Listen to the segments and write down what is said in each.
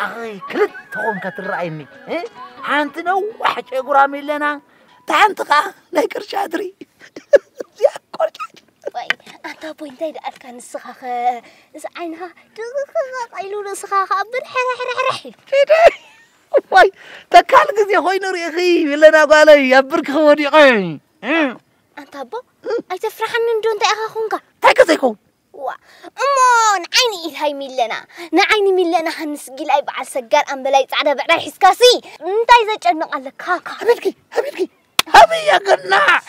أخي كلتهم كترعيني إيه حانتنا وحش أقرامي لنا تحنتقا لا كرشادري يا كرشادري وي أنت بوينتي دقالك نسخاخ عينها قايلو نسخاخ أبر حرحي كده وي تكالك زي خوي نوري أخي لنا قالي يبرك خودي قاي أنت بو أي تفرحن ندون تأخونك تكزيكو وا أمان عيني إلهي ميلنا نعيني ميلنا هنسجل أي بعد سجار أم بلاي تعرف بعد حسكاسي أنت إذا جنّ على كاكا حبيبي هبي يا قناع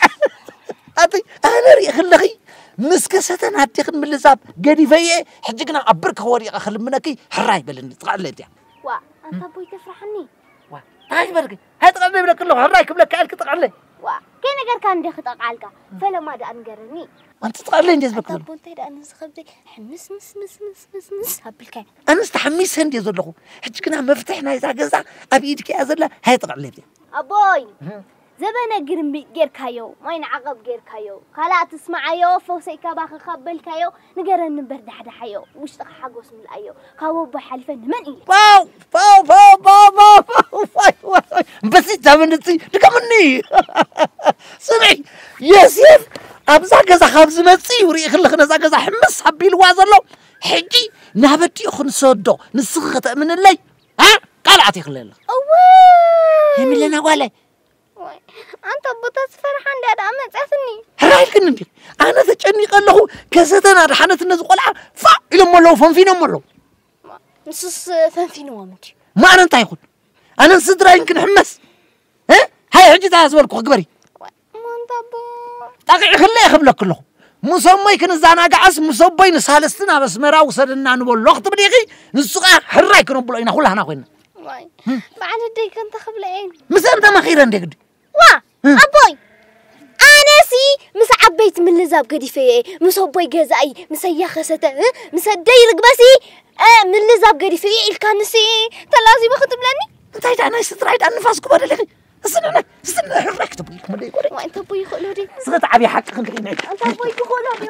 أتي أنا ريخ اللغي مسكستنا هتيخن من اللزاب قدي فيه حجقنا عبرك خوري أخل منكي حراي بلن تقعلت يعني وا أنت بوي تفرحني وا هاي بركي هاي تقعلي بلا كله حراي كبلا كالك تقعلي وا كين أجر كان دخل تقعلك فلا ما ده أنجرني أنت تقعلي إنجاز بكله أنت بنتي ده أنا سخبتي حمس مس هبلكين أنا استحميس هندي زلخو حجقنا مفتحنا إذا جزع أبيدك يا زلا هاي تقعلي أبوي زبنا جرم غير كايو ما ينعقب غير كايو خلا تسمعيو فوسيكا باخ خبل كايو نقرن نبرد حدا حيو وش تحقوس من الايو كاو بحلفن من إلي فاو بس تامنتي دكمني سمعي يا سيف ابزا غزا خبز مصي وري خلخنا زا غزا حمس حبيل وازلو حجي نهبتي خن سودو نسخت من اللي ها قالعتي خلل اوه هم لنا ولا أنت بتصفر حن ده أمتأثني هرايك نندي أنا تجني قاله كستنا رحنت الناس قلعة فا إلى ملو فنفينا ملو نص فنفينا وامتي ما أنا نتايخد أنا نصدر يمكن حمس ها هاي حجت أزولك أخبري ما أنت بو تقع خليه خبلك كله مسمى يكن الزانا قعس مسمى نسالستنا بس مراو سرنا نقول وقت بديقي نسقى هرايك نقول إنا كلها ناخذنا واي بعد ديك أنت خبلين مسام ده ما خيرا ديك وا أبوي أنا سي مس عبيت من لزاب قدي فيه مس أبوي جزاي مس يخسته مس دايلك بسي من لزاب قدي فيه الكنسي تلازم أخذ بلاني أنت أنا استرعيت عن نفسك بعد اللي استنى حرك تبغيك ملي وأنت أبوي خلودي صرت عبي حق خليني أنت أبوي خلودي